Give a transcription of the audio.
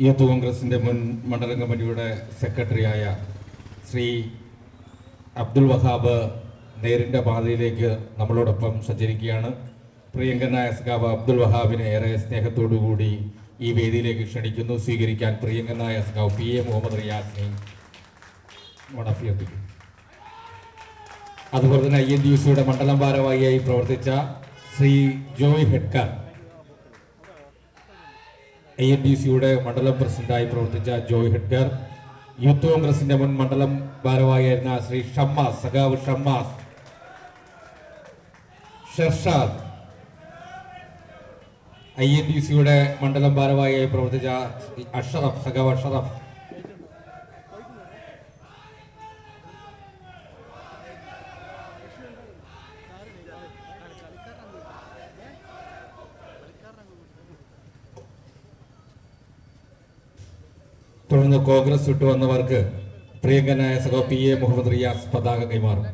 Youth കോൺഗ്രസിൻ്റെ മുൻ മണ്ഡലം കമ്മിറ്റിയുടെ സെക്രട്ടറിയായ ശ്രീ അബ്ദുൽ വഹാബ് നേരിൻ്റെ പാതയിലേക്ക് നമ്മളോടൊപ്പം സഞ്ചരിക്കുകയാണ്. പ്രിയങ്കരനായ സഖാവ് അബ്ദുൽ വഹാബിനെ ഏറെ സ്നേഹത്തോടുകൂടി ഈ വേദിയിലേക്ക് ക്ഷണിക്കുന്നു. സ്വീകരിക്കാൻ പ്രിയങ്കരനായ സഖാവ് PA മുഹമ്മദ് റിയാസിനെ അഭ്യർത്ഥിക്കുന്നു. അതുപോലെ തന്നെ INTUCയുടെ മണ്ഡലം ഭാരവാഹിയായി പ്രവർത്തിച്ച ശ്രീ ജോയ് ഹെഡ്കർ, INTUCയുടെ മണ്ഡലം പ്രസിഡന്റായി പ്രവർത്തിച്ച ജോയ് ഹെഡ്കർ, യൂത്ത് കോൺഗ്രസിന്റെ മുൻ മണ്ഡലം ഭാരവാഹിയായിരുന്ന ശ്രീ ഷമ്മാസ്, സഖാവ് ഷമ്മാസ്, ഷർഷാദ്, INTUCയുടെ മണ്ഡലം ഭാരവാഹിയായി പ്രവർത്തിച്ച അഷറഫ്, സഖാവ് അഷറഫ്, തുടർന്ന് കോൺഗ്രസ് വിട്ടുവന്നവർക്ക് പ്രിയങ്കരനായ സഖാവ് PA മുഹമ്മദ് റിയാസ് പതാക കൈമാറും.